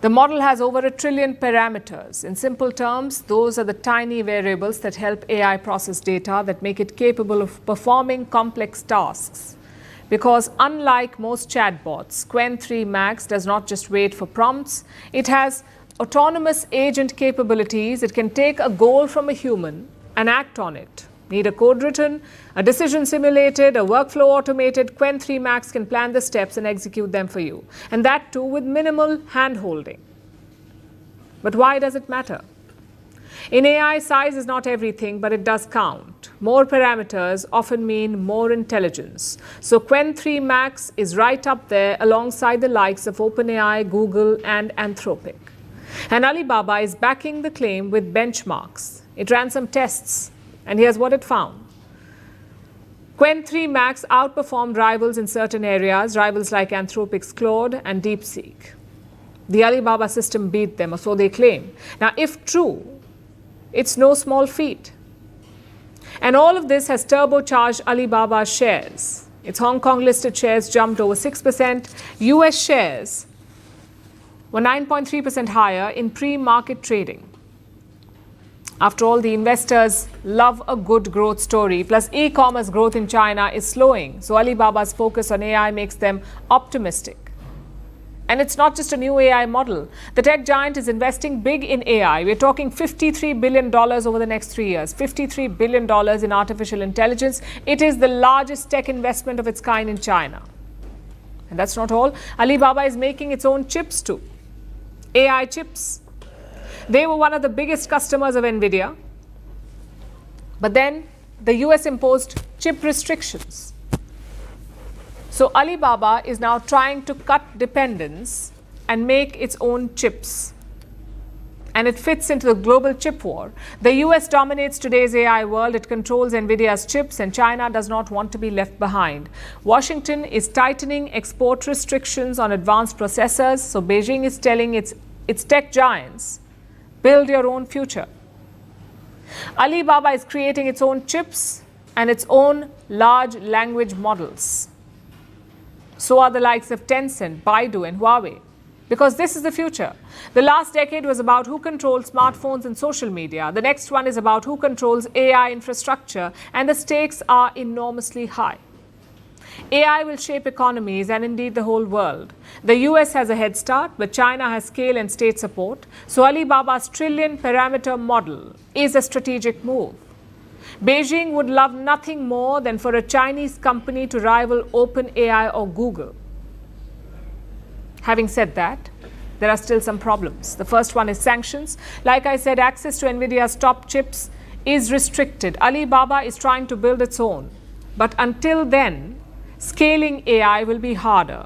The model has over 1 trillion parameters. In simple terms, those are the tiny variables that help AI process data that make it capable of performing complex tasks. Because unlike most chatbots, Qwen 3 Max does not just wait for prompts. It has autonomous agent capabilities. It can take a goal from a human and act on it. Need a code written, a decision simulated, a workflow automated, Qwen 3 Max can plan the steps and execute them for you. And that too with minimal hand-holding. But why does it matter? In AI, size is not everything, but it does count. More parameters often mean more intelligence. So Qwen 3 Max is right up there alongside the likes of OpenAI, Google, and Anthropic. And Alibaba is backing the claim with benchmarks. It ran some tests. And here's what it found. Qwen 3 Max outperformed rivals in certain areas, rivals like Anthropic's Claude and DeepSeek. The Alibaba system beat them, or so they claim. Now, if true, it's no small feat. And all of this has turbocharged Alibaba's shares. Its Hong Kong listed shares jumped over 6%. US shares were 9.3% higher in pre-market trading. After all, the investors love a good growth story. Plus, e-commerce growth in China is slowing. So Alibaba's focus on AI makes them optimistic. And it's not just a new AI model. The tech giant is investing big in AI. We're talking $53 billion over the next 3 years. $53 billion in artificial intelligence. It is the largest tech investment of its kind in China. And that's not all. Alibaba is making its own chips too. AI chips. They were one of the biggest customers of NVIDIA. But then the US imposed chip restrictions. So Alibaba is now trying to cut dependence and make its own chips. And it fits into the global chip war. The US dominates today's AI world. It controls NVIDIA's chips, and China does not want to be left behind. Washington is tightening export restrictions on advanced processors. So Beijing is telling its its tech giants, build your own future. Alibaba is creating its own chips and its own large language models. So are the likes of Tencent, Baidu, and Huawei. Because this is the future. The last decade was about who controls smartphones and social media. The next one is about who controls AI infrastructure, and the stakes are enormously high. AI will shape economies and indeed the whole world. The US has a head start, but China has scale and state support. So Alibaba's trillion parameter model is a strategic move. Beijing would love nothing more than for a Chinese company to rival OpenAI or Google. Having said that, there are still some problems. The first one is sanctions. Like I said, access to NVIDIA's top chips is restricted. Alibaba is trying to build its own. But until then, scaling AI will be harder.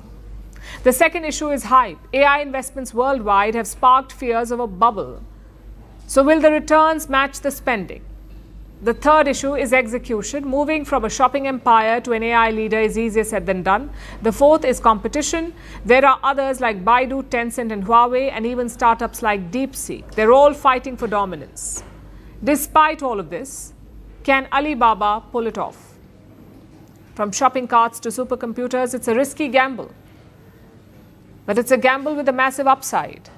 The second issue is hype. AI investments worldwide have sparked fears of a bubble. So will the returns match the spending? The third issue is execution. Moving from a shopping empire to an AI leader is easier said than done. The fourth is competition. There are others like Baidu, Tencent, and Huawei, and even startups like DeepSeek. They're all fighting for dominance. Despite all of this, can Alibaba pull it off? From shopping carts to supercomputers, it's a risky gamble. But it's a gamble with a massive upside.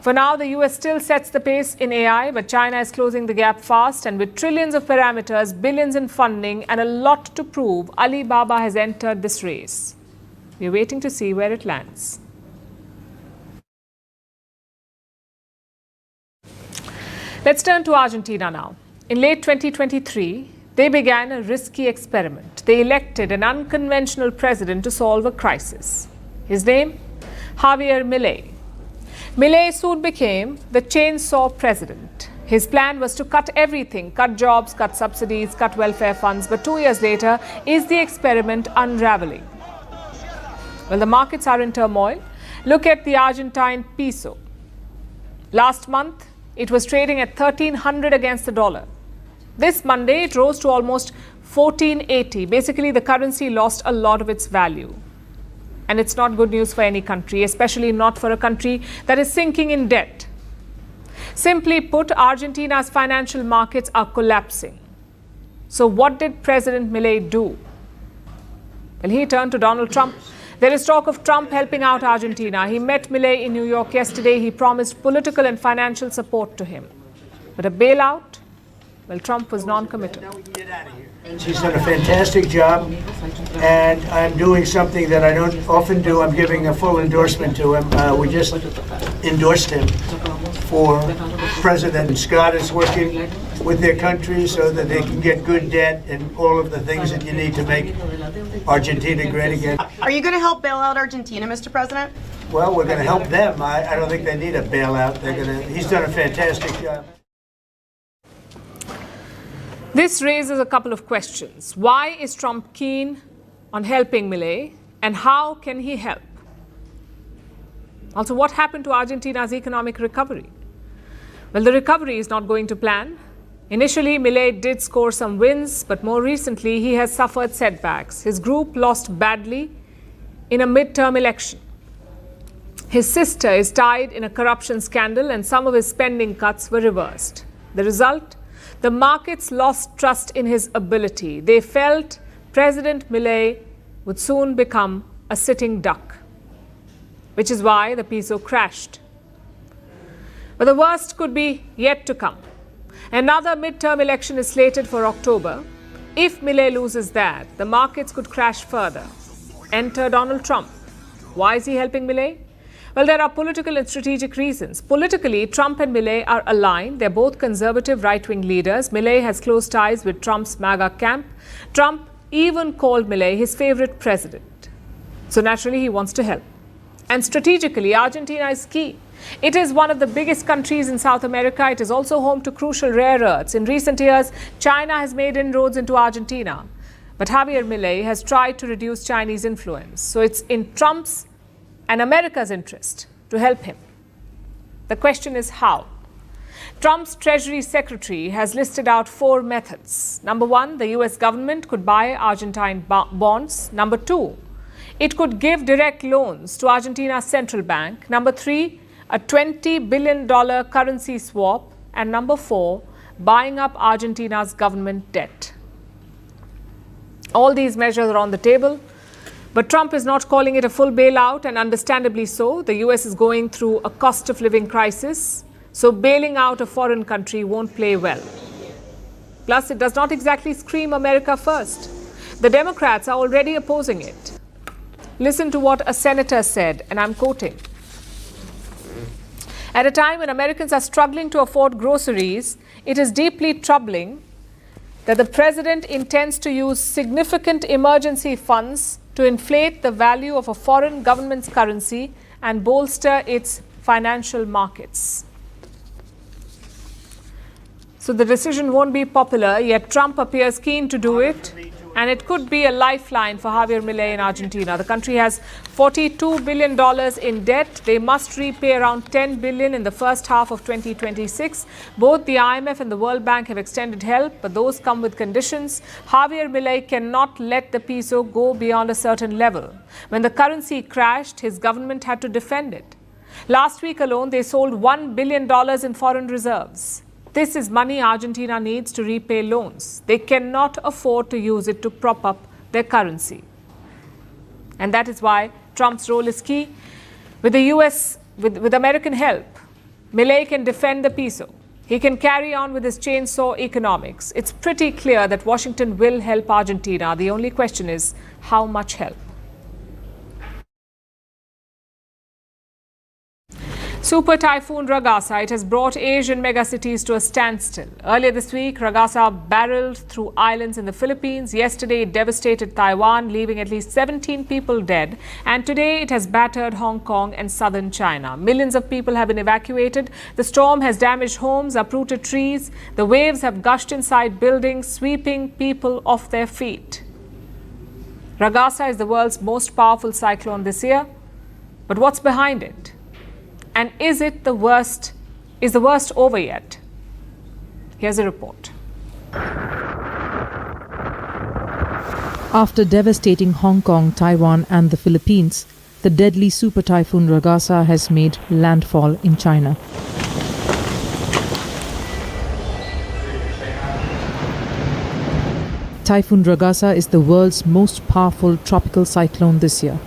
For now, the US still sets the pace in AI, but China is closing the gap fast, and with trillions of parameters, billions in funding, and a lot to prove, Alibaba has entered this race. We're waiting to see where it lands. Let's turn to Argentina now. In late 2023, they began a risky experiment. They elected an unconventional president to solve a crisis. His name? Javier Milei. Milei soon became the chainsaw president. His plan was to cut everything, cut jobs, cut subsidies, cut welfare funds. But 2 years later, is the experiment unraveling? Well, the markets are in turmoil. Look at the Argentine peso. Last month, it was trading at 1,300 against the dollar. This Monday, it rose to almost 1,480. Basically, the currency lost a lot of its value. And it's not good news for any country, especially not for a country that is sinking in debt. Simply put, Argentina's financial markets are collapsing. So what did President Milei do? Well, he turned to Donald Trump. There is talk of Trump helping out Argentina. He met Milei in New York yesterday. He promised political and financial support to him. But a bailout? Well, Trump was non-committal. He's done a fantastic job, and I'm doing something that I don't often do. I'm giving a full endorsement to him. We just endorsed him for president. Scott is working with their country so that they can get good debt and all of the things that you need to make Argentina great again. Are you going to help bail out Argentina, Mr. President? Well, we're going to help them. I don't think they need a bailout. He's done a fantastic job. This raises a couple of questions. Why is Trump keen on helping Milei, and how can he help? Also, what happened to Argentina's economic recovery? Well, the recovery is not going to plan. Initially, Milei did score some wins, but more recently, he has suffered setbacks. His group lost badly in a midterm election. His sister is tied in a corruption scandal, and some of his spending cuts were reversed. The result? The markets lost trust in his ability. They felt President Milei would soon become a sitting duck, which is why the peso crashed. But the worst could be yet to come. Another midterm election is slated for October. If Milei loses that, the markets could crash further. Enter Donald Trump. Why is he helping Milei? Well, there are political and strategic reasons. Politically, Trump and Milei are aligned. They're both conservative right-wing leaders. Milei has close ties with Trump's MAGA camp. Trump even called Milei his favorite president. So naturally, he wants to help. And strategically, Argentina is key. It is one of the biggest countries in South America. It is also home to crucial rare earths. In recent years, China has made inroads into Argentina. But Javier Milei has tried to reduce Chinese influence. So it's in Trump's and America's interest to help him. The question is how? Trump's Treasury Secretary has listed out 4 methods. Number 1, the US government could buy Argentine bonds. Number 2, it could give direct loans to Argentina's central bank. Number 3, a $20 billion currency swap, and number 4, buying up Argentina's government debt. All these measures are on the table, but Trump is not calling it a full bailout, and understandably so. The US is going through a cost of living crisis, so bailing out a foreign country won't play well. Plus, it does not exactly scream America first. The Democrats are already opposing it. Listen to what a senator said, and I'm quoting. At a time when Americans are struggling to afford groceries, it is deeply troubling that the president intends to use significant emergency funds to inflate the value of a foreign government's currency and bolster its financial markets. So the decision won't be popular, yet Trump appears keen to do it, and it could be a lifeline for Javier Milei in Argentina. The country has $42 billion in debt. They must repay around $10 billion in the first half of 2026. Both the IMF and the World Bank have extended help, but those come with conditions. Javier Milei cannot let the peso go beyond a certain level. When the currency crashed, his government had to defend it. Last week alone, they sold $1 billion in foreign reserves. This is money Argentina needs to repay loans. They cannot afford to use it to prop up their currency. And that is why Trump's role is key. With the US, with American help, Milei can defend the peso. He can carry on with his chainsaw economics. It's pretty clear that Washington will help Argentina. The only question is how much help. Super Typhoon Ragasa, it has brought Asian megacities to a standstill. Earlier this week, Ragasa barreled through islands in the Philippines. Yesterday, it devastated Taiwan, leaving at least 17 people dead. And today, it has battered Hong Kong and southern China. Millions of people have been evacuated. The storm has damaged homes, uprooted trees. The waves have gushed inside buildings, sweeping people off their feet. Ragasa is the world's most powerful cyclone this year. But what's behind it? And is the worst over yet? Here's a report. After devastating Hong Kong, Taiwan and the Philippines, the deadly super typhoon Ragasa has made landfall in China. Typhoon Ragasa is the world's most powerful tropical cyclone this year.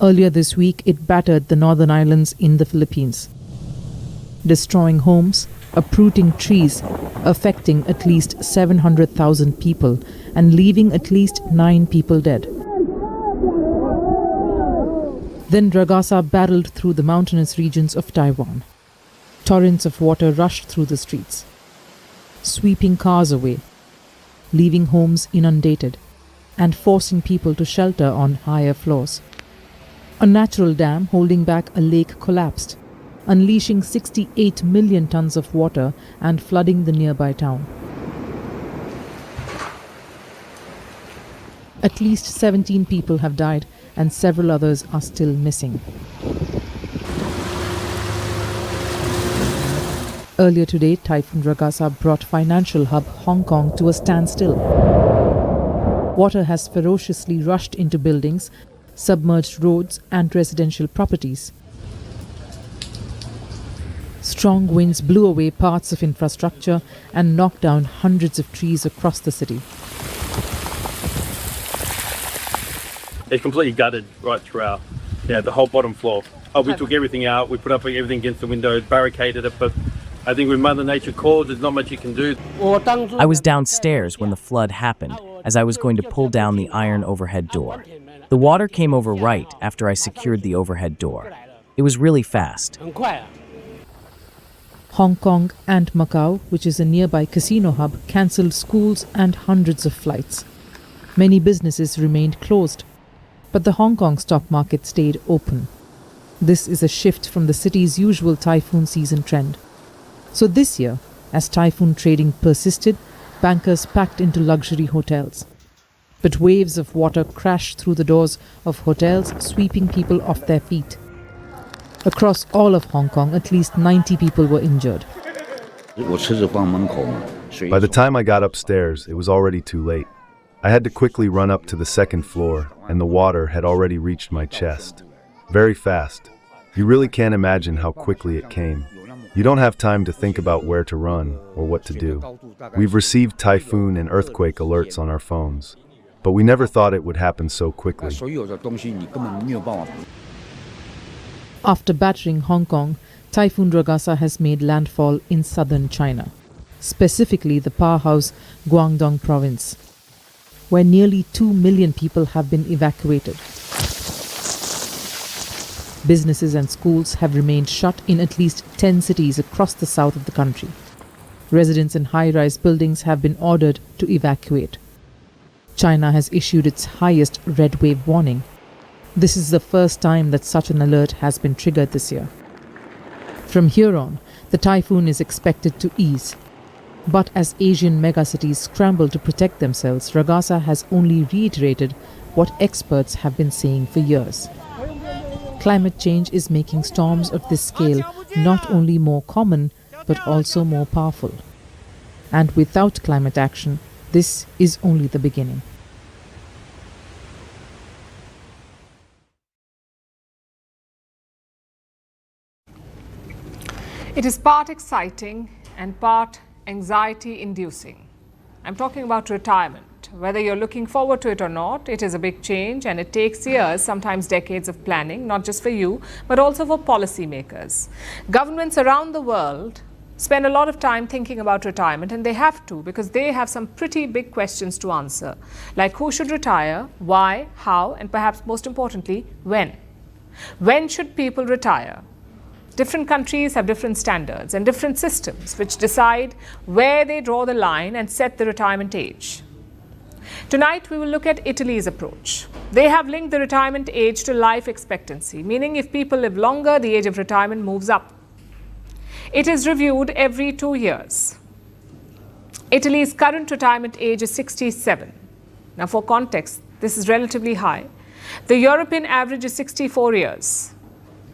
Earlier this week, it battered the northern islands in the Philippines, destroying homes, uprooting trees, affecting at least 700,000 people, and leaving at least 9 people dead. Then Ragasa barreled through the mountainous regions of Taiwan. Torrents of water rushed through the streets, sweeping cars away, leaving homes inundated, and forcing people to shelter on higher floors. A natural dam holding back a lake collapsed, unleashing 68 million tons of water and flooding the nearby town. At least 17 people have died and several others are still missing. Earlier today, Typhoon Ragasa brought financial hub Hong Kong to a standstill. Water has ferociously rushed into buildings, submerged roads and residential properties. Strong winds blew away parts of infrastructure and knocked down hundreds of trees across the city. It's completely gutted right throughout, the whole bottom floor. We took everything out, we put up everything against the windows, barricaded it, but I think when Mother Nature calls, there's not much you can do. I was downstairs when the flood happened, as I was going to pull down the iron overhead door. The water came over right after I secured the overhead door. It was really fast. Hong Kong and Macau, which is a nearby casino hub, cancelled schools and hundreds of flights. Many businesses remained closed, but the Hong Kong stock market stayed open. This is a shift from the city's usual typhoon season trend. So this year, as typhoon trading persisted, bankers packed into luxury hotels. But waves of water crashed through the doors of hotels, sweeping people off their feet. Across all of Hong Kong, at least 90 people were injured. By the time I got upstairs, it was already too late. I had to quickly run up to the second floor, and the water had already reached my chest. Very fast. You really can't imagine how quickly it came. You don't have time to think about where to run or what to do. We've received typhoon and earthquake alerts on our phones, but we never thought it would happen so quickly. After battering Hong Kong, Typhoon Ragasa has made landfall in southern China, specifically the powerhouse Guangdong province, where nearly 2 million people have been evacuated. Businesses and schools have remained shut in at least 10 cities across the south of the country. Residents in high-rise buildings have been ordered to evacuate. China has issued its highest red wave warning. This is the first time that such an alert has been triggered this year. From here on, the typhoon is expected to ease. But as Asian megacities scramble to protect themselves, Ragasa has only reiterated what experts have been saying for years. Climate change is making storms of this scale not only more common, but also more powerful. And without climate action, this is only the beginning. It is part exciting and part anxiety-inducing. I'm talking about retirement. Whether you're looking forward to it or not, it is a big change and it takes years, sometimes decades of planning, not just for you, but also for policymakers. Governments around the world spend a lot of time thinking about retirement, and they have to, because they have some pretty big questions to answer, like who should retire, why, how, and perhaps most importantly, when. When should people retire? Different countries have different standards and different systems which decide where they draw the line and set the retirement age. Tonight, we will look at Italy's approach. They have linked the retirement age to life expectancy, meaning if people live longer, the age of retirement moves up. It is reviewed every 2 years. Italy's current retirement age is 67. Now, for context, this is relatively high. The European average is 64 years.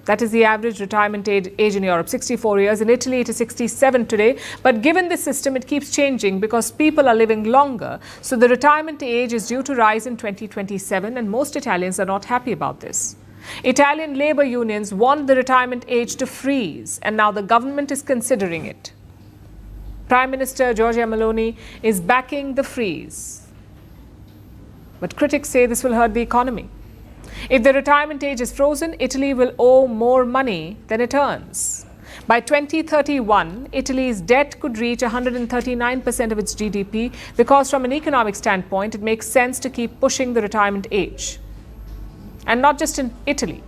That is the average retirement age in Europe, 64 years. In Italy, it is 67 today. But given this system, it keeps changing because people are living longer. So the retirement age is due to rise in 2027, and most Italians are not happy about this. Italian labor unions want the retirement age to freeze, and now the government is considering it. Prime Minister Giorgia Meloni is backing the freeze. But critics say this will hurt the economy. If the retirement age is frozen, Italy will owe more money than it earns. By 2031, Italy's debt could reach 139% of its GDP because from an economic standpoint, it makes sense to keep pushing the retirement age. And not just in Italy,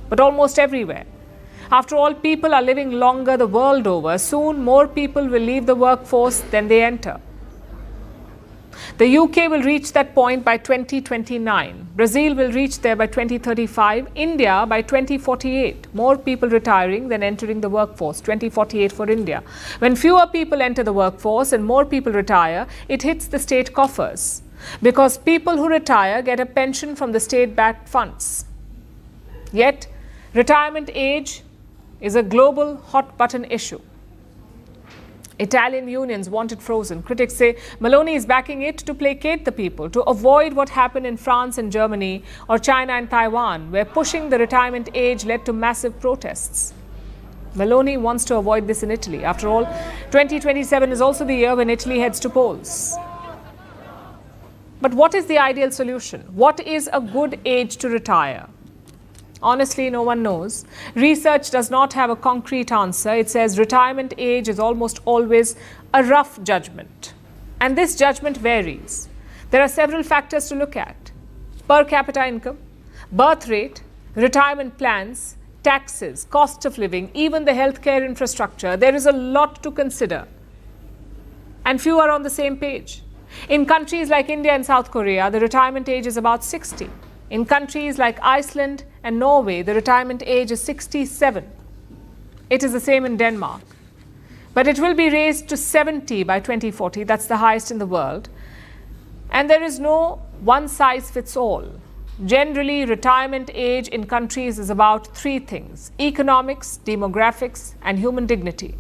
but almost everywhere. After all, people are living longer the world over. Soon, more people will leave the workforce than they enter. The UK will reach that point by 2029. Brazil will reach there by 2035. India by 2048. More people retiring than entering the workforce. 2048 for India. When fewer people enter the workforce and more people retire, it hits the state coffers. Because people who retire get a pension from the state-backed funds. Yet, retirement age is a global hot-button issue. Italian unions want it frozen. Critics say Meloni is backing it to placate the people, to avoid what happened in France and Germany or China and Taiwan, where pushing the retirement age led to massive protests. Meloni wants to avoid this in Italy. After all, 2027 is also the year when Italy heads to polls. But what is the ideal solution? What is a good age to retire? Honestly, no one knows. Research does not have a concrete answer. It says retirement age is almost always a rough judgment. And this judgment varies. There are several factors to look at. Per capita income, birth rate, retirement plans, taxes, cost of living, even the healthcare infrastructure. There is a lot to consider. And few are on the same page. In countries like India and South Korea, the retirement age is about 60. In countries like Iceland and Norway, the retirement age is 67. It is the same in Denmark. But it will be raised to 70 by 2040. That's the highest in the world. And there is no one-size-fits-all. Generally, retirement age in countries is about 3 things: economics, demographics, and human dignity.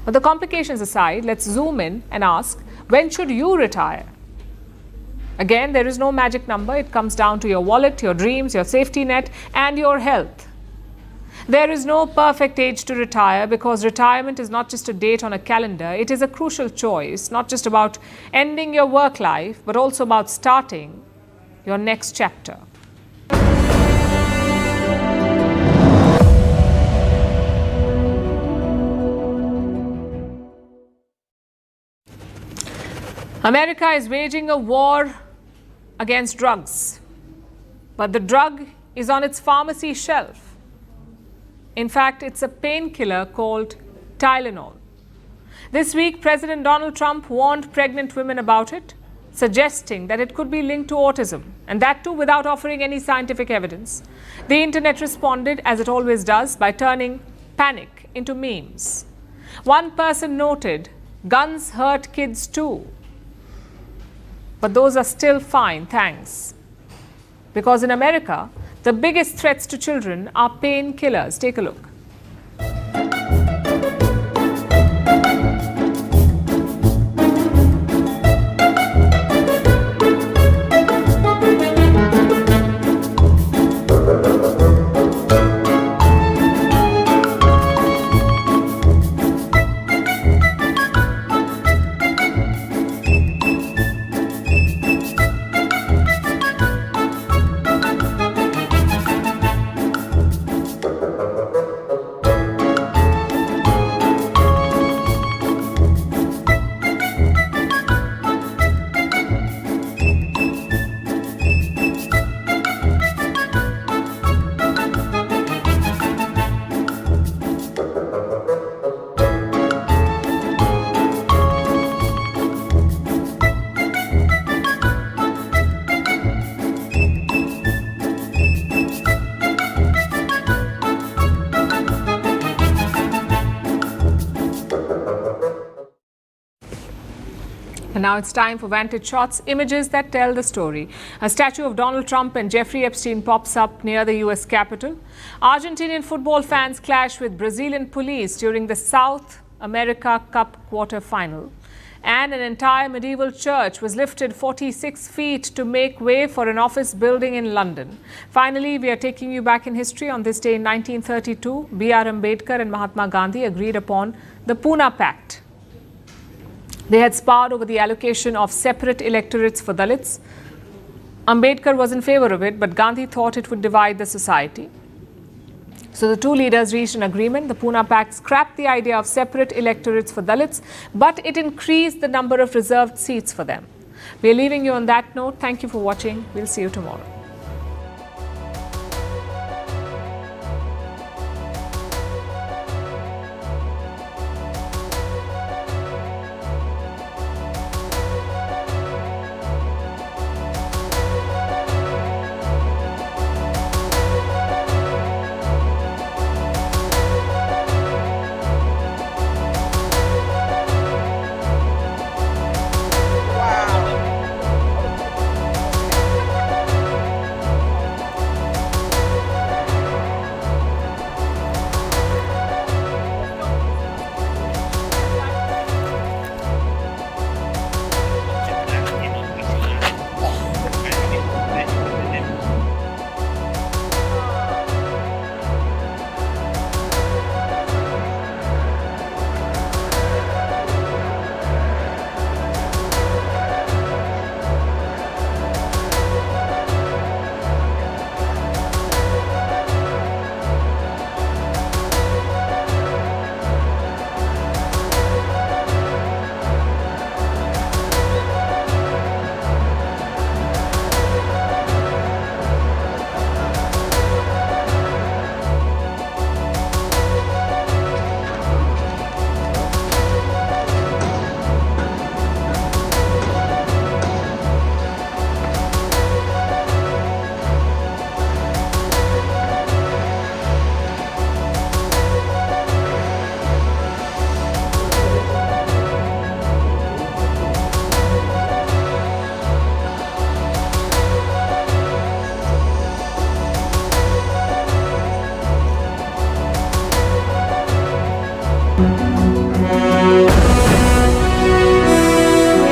But the complications aside, let's zoom in and ask, when should you retire? Again, there is no magic number. It comes down to your wallet, your dreams, your safety net, and your health. There is no perfect age to retire because retirement is not just a date on a calendar. It is a crucial choice, not just about ending your work life, but also about starting your next chapter. America is waging a war against drugs, but the drug is on its pharmacy shelf. In fact, it's a painkiller called Tylenol. This week, President Donald Trump warned pregnant women about it, suggesting that it could be linked to autism, and that too without offering any scientific evidence. The internet responded, as it always does, by turning panic into memes. One person noted, "Guns hurt kids too. But those are still fine, thanks." Because in America, the biggest threats to children are painkillers. Take a look. And now it's time for Vantage Shots, images that tell the story. A statue of Donald Trump and Jeffrey Epstein pops up near the US Capitol. Argentinian football fans clash with Brazilian police during the South America Cup quarter-final. And an entire medieval church was lifted 46 feet to make way for an office building in London. Finally, we are taking you back in history. On this day in 1932, B.R. Ambedkar and Mahatma Gandhi agreed upon the Pune Pact. They had sparred over the allocation of separate electorates for Dalits. Ambedkar was in favor of it, but Gandhi thought it would divide the society. So the two leaders reached an agreement. The Pune Pact scrapped the idea of separate electorates for Dalits, but it increased the number of reserved seats for them. We are leaving you on that note. Thank you for watching. We'll see you tomorrow.